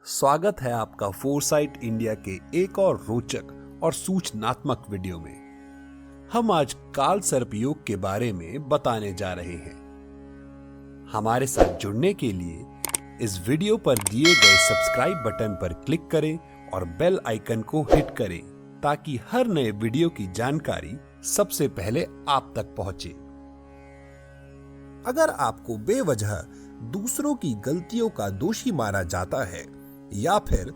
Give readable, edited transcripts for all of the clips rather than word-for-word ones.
स्वागत है आपका फोरसाइट इंडिया के एक और रोचक और सूचनात्मक वीडियो में। हम आज काल सर्प योग के बारे में बताने जा रहे हैं। हमारे साथ जुड़ने के लिए इस वीडियो पर दिए गए सब्सक्राइब बटन पर क्लिक करें और बेल आइकन को हिट करें ताकि हर नए वीडियो की जानकारी सबसे पहले आप तक पहुंचे। अगर आपको बेवजह दूसरों की गलतियों का दोषी माना जाता है या फिर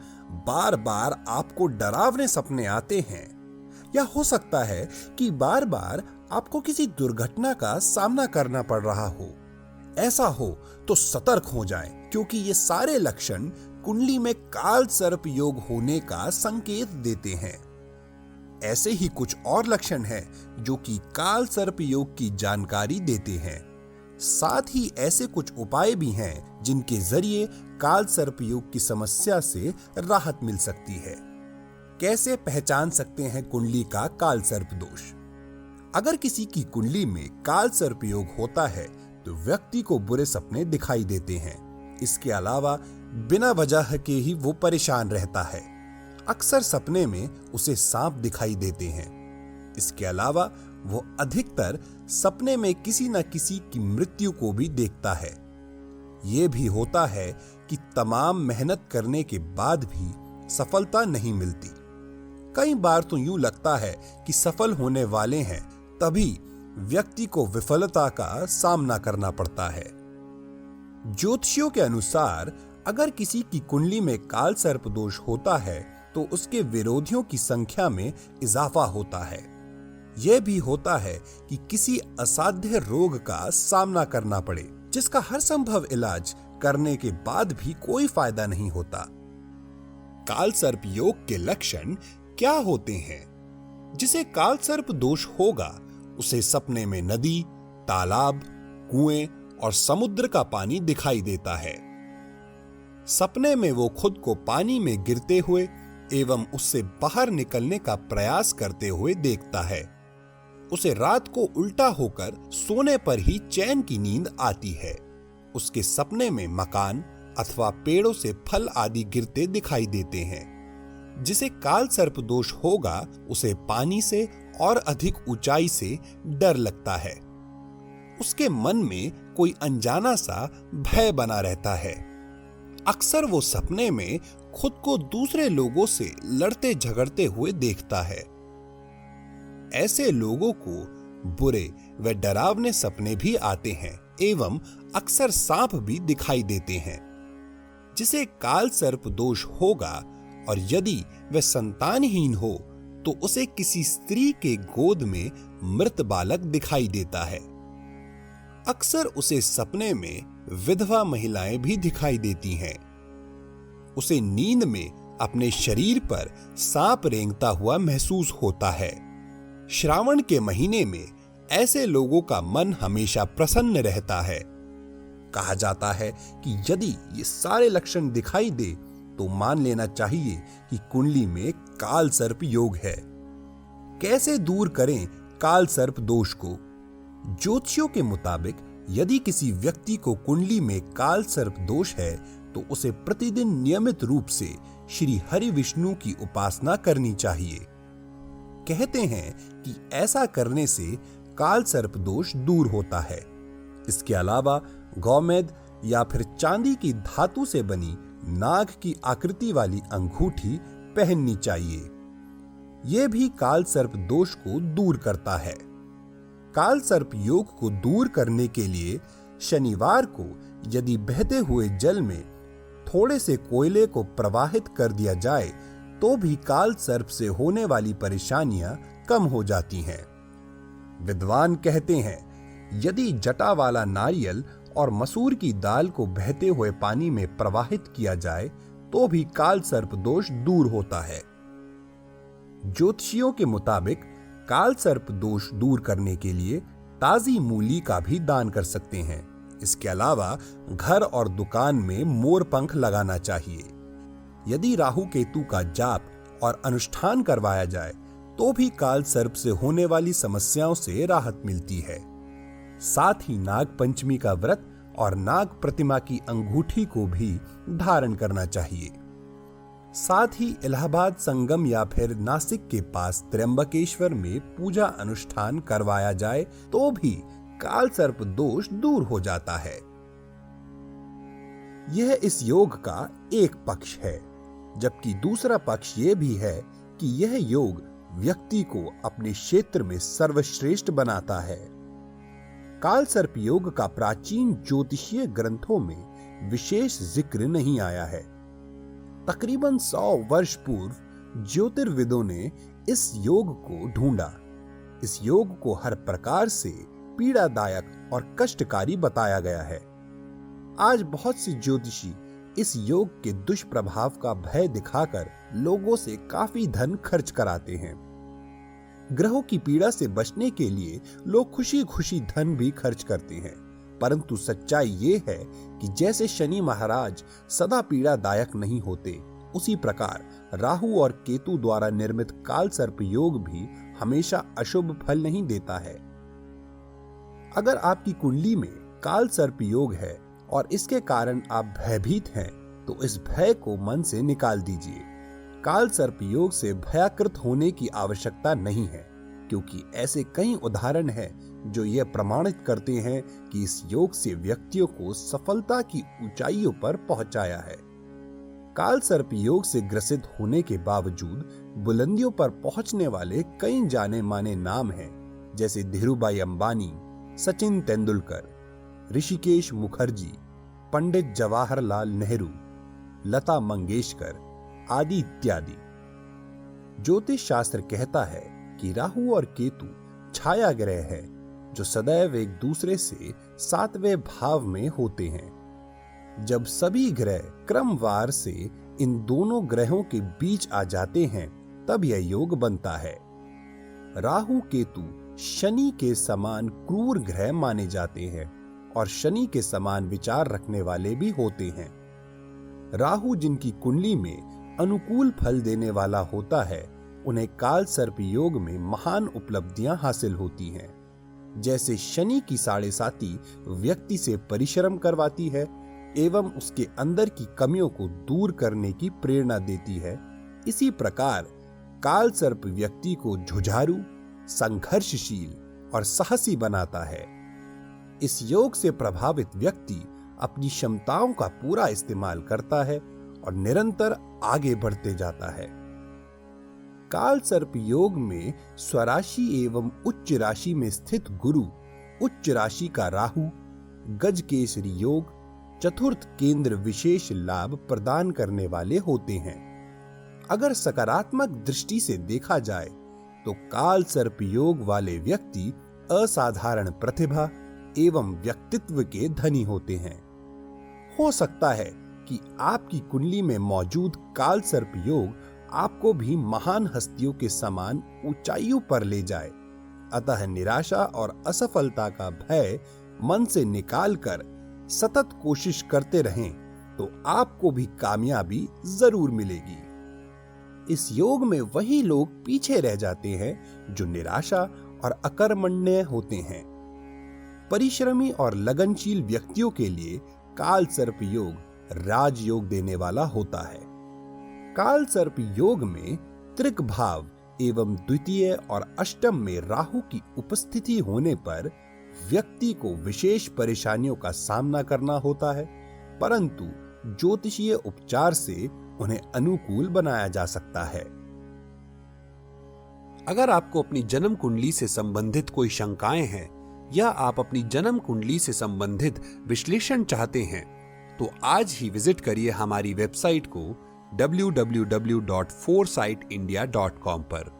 बार बार आपको डरावने सपने आते हैं, या हो सकता है कि बार बार आपको किसी दुर्घटना का सामना करना पड़ रहा हो, ऐसा हो तो सतर्क हो जाएं, क्योंकि ये सारे लक्षण कुंडली में काल सर्प योग होने का संकेत देते हैं। ऐसे ही कुछ और लक्षण हैं जो कि काल सर्प योग की जानकारी देते हैं। साथ ही ऐसे कुछ उपाय भी हैं जिनके जरिए काल सर्प योग की समस्या से राहत मिल सकती है। कैसे पहचान सकते हैं कुंडली का काल सर्प दोष? अगर किसी की कुंडली में काल सर्प योग होता है तो व्यक्ति को बुरे सपने दिखाई देते हैं। इसके अलावा बिना वजह के ही वो परेशान रहता है। अक्सर सपने में उसे सांप दिखाई देते हैं। इसके अलावा वो अधिकतर सपने में किसी न किसी की मृत्यु को भी देखता है। ये भी होता है कि तमाम मेहनत करने के बाद भी सफलता नहीं मिलती। कई बार तो यूं लगता है कि सफल होने वाले हैं, तभी व्यक्ति को विफलता का सामना करना पड़ता है। ज्योतिषियों के अनुसार अगर किसी की कुंडली में काल सर्प दोष होता है तो उसके विरोधियों की संख्या में इजाफा होता है। यह भी होता है कि किसी असाध्य रोग का सामना करना पड़े, जिसका हर संभव इलाज करने के बाद भी कोई फायदा नहीं होता। काल सर्प योग के लक्षण क्या होते हैं? जिसे काल सर्प दोष होगा उसे सपने में नदी, तालाब, कुएं और समुद्र का पानी दिखाई देता है। सपने में वो खुद को पानी में गिरते हुए एवं उससे बाहर निकलने का प्रयास करते हुए देखता है। उसे रात को उल्टा होकर सोने पर ही चैन की नींद आती है। उसके सपने में मकान अथवा पेड़ों से फल आदि गिरते दिखाई देते हैं। जिसे काल सर्प दोष होगा उसे पानी से और अधिक ऊंचाई से डर लगता है। उसके मन में कोई अनजाना सा भय बना रहता है। अक्सर वो सपने में खुद को दूसरे लोगों से लड़ते झगड़ते हुए देखता है। ऐसे लोगों को बुरे व डरावने सपने भी आते हैं एवं अक्सर सांप भी दिखाई देते हैं। जिसे काल सर्प दोष होगा और यदि वह संतानहीन हो तो उसे किसी स्त्री के गोद में मृत बालक दिखाई देता है। अक्सर उसे सपने में विधवा महिलाएं भी दिखाई देती हैं। उसे नींद में अपने शरीर पर सांप रेंगता हुआ महसूस होता है। श्रावण के महीने में ऐसे लोगों का मन हमेशा प्रसन्न रहता है। कहा जाता है कि यदि ये सारे लक्षण दिखाई दे तो मान लेना चाहिए कि कुंडली में काल सर्प योग है। कैसे दूर करें काल सर्प दोष को? ज्योतिषियों के मुताबिक यदि किसी व्यक्ति को कुंडली में काल सर्प दोष है तो उसे प्रतिदिन नियमित रूप से श्री हरि विष्णु की उपासना करनी चाहिए। कहते हैं कि ऐसा करने से काल सर्प दोष दूर होता है। इसके अलावा गौमेद या फिर चांदी की धातु से बनी नाग की आकृति वाली अंगूठी पहननी चाहिए। यह भी काल सर्प दोष को दूर करता है। काल सर्प योग को दूर करने के लिए शनिवार को यदि बहते हुए जल में थोड़े से कोयले को प्रवाहित कर दिया जाए तो भी काल सर्प से होने वाली परेशानियां कम हो जाती हैं। विद्वान कहते हैं यदि जटा वाला नारियल और मसूर की दाल को बहते हुए पानी में प्रवाहित किया जाए तो भी काल सर्प दोष दूर होता है। ज्योतिषियों के मुताबिक काल सर्प दोष दूर करने के लिए ताजी मूली का भी दान कर सकते हैं। इसके अलावा घर और दुकान में मोर पंख लगाना चाहिए। यदि राहु केतु का जाप और अनुष्ठान करवाया जाए तो भी काल सर्प से होने वाली समस्याओं से राहत मिलती है। साथ ही नाग पंचमी का व्रत और नाग प्रतिमा की अंगूठी को भी धारण करना चाहिए। साथ ही इलाहाबाद संगम या फिर नासिक के पास त्र्यंबकेश्वर में पूजा अनुष्ठान करवाया जाए तो भी काल सर्प दोष दूर हो जाता है। यह इस योग का एक पक्ष है, जबकि दूसरा पक्ष यह भी है कि यह योग व्यक्ति को अपने क्षेत्र में सर्वश्रेष्ठ बनाता है। काल सर्प योग का प्राचीन ज्योतिषीय ग्रंथों में विशेष जिक्र नहीं आया है। तकरीबन 100 वर्ष पूर्व ज्योतिर्विदों ने इस योग को ढूंढा। इस योग को हर प्रकार से पीड़ादायक और कष्टकारी बताया गया है। आज बहुत से ज्योतिषी इस योग के दुष्प्रभाव का भय दिखाकर लोगों से काफी धन खर्च कराते हैं। ग्रहों की पीड़ा से बचने के लिए लोग खुशी खुशी धन भी खर्च करते हैं, परंतु सच्चाई ये है कि जैसे शनि महाराज सदा पीड़ादायक नहीं होते, उसी प्रकार राहु और केतु द्वारा निर्मित काल सर्प योग भी हमेशा अशुभ फल नहीं देता है। अगर आपकी कुंडली में काल सर्प योग है और इसके कारण आप भयभीत हैं, तो इस भय को मन से निकाल दीजिए। काल सर्प योग से भयाकृत होने की आवश्यकता नहीं है, क्योंकि ऐसे कई उदाहरण हैं जो यह प्रमाणित करते हैं कि इस योग से व्यक्तियों को सफलता की ऊंचाइयों पर पहुंचाया है। काल सर्प योग से ग्रसित होने के बावजूद बुलंदियों पर पहुंचने वाले कई जाने माने नाम हैं, जैसे धीरूभाई अंबानी, सचिन तेंदुलकर, ऋषिकेश मुखर्जी, पंडित जवाहरलाल नेहरू, लता मंगेशकर आदि इत्यादि। ज्योतिष शास्त्र कहता है कि राहु और केतु छाया ग्रह है, जो सदैव एक दूसरे से 7वें भाव में होते हैं। जब सभी ग्रह क्रमवार से इन दोनों ग्रहों के बीच आ जाते हैं, तब यह योग बनता है। राहु केतु शनि के समान क्रूर ग्रह माने जाते हैं और शनि के समान विचार रखने वाले भी होते हैं। राहु जिनकी कुंडली में अनुकूल फल देने वाला होता है, उन्हें काल सर्प योग में महान उपलब्धियां हासिल होती हैं। जैसे शनि की साढ़ेसाती व्यक्ति से परिश्रम करवाती है एवं उसके अंदर की कमियों को दूर करने की प्रेरणा देती है, इसी प्रकार काल सर्प व्यक्ति को जुझारू, संघर्षशील और साहसी बनाता है। इस योग से प्रभावित व्यक्ति अपनी क्षमताओं का पूरा इस्तेमाल करता है और निरंतर आगे बढ़ते जाता है। काल सर्प योग में स्वराशि एवं उच्च राशि में स्थित गुरु, उच्च राशि का राहु, गजकेसरी योग, चतुर्थ केंद्र विशेष लाभ प्रदान करने वाले होते हैं। अगर सकारात्मक दृष्टि से देखा जाए तो काल सर्प योग वाले व्यक्ति असाधारण प्रतिभा एवं व्यक्तित्व के धनी होते हैं। हो सकता है कि आपकी कुंडली में मौजूद काल सर्प योग आपको भी महान हस्तियों के समान ऊंचाइयों पर ले जाए। अतः निराशा और असफलता का भय मन से निकालकर सतत कोशिश करते रहें तो आपको भी कामयाबी जरूर मिलेगी। इस योग में वही लोग पीछे रह जाते हैं जो निराशा और अकर्मण्य होते हैं। परिश्रमी और लगनशील व्यक्तियों के लिए काल सर्प योग राजयोग देने वाला होता है। काल सर्प योग में त्रिक भाव एवं द्वितीय और अष्टम में राहु की उपस्थिति होने पर व्यक्ति को विशेष परेशानियों का सामना करना होता है, परंतु ज्योतिषीय उपचार से उन्हें अनुकूल बनाया जा सकता है। अगर आपको अपनी जन्म कुंडली से संबंधित कोई शंकाएं हैं या आप अपनी जन्म कुंडली से संबंधित विश्लेषण चाहते हैं, तो आज ही विजिट करिए हमारी वेबसाइट को www.foresightindia.com पर।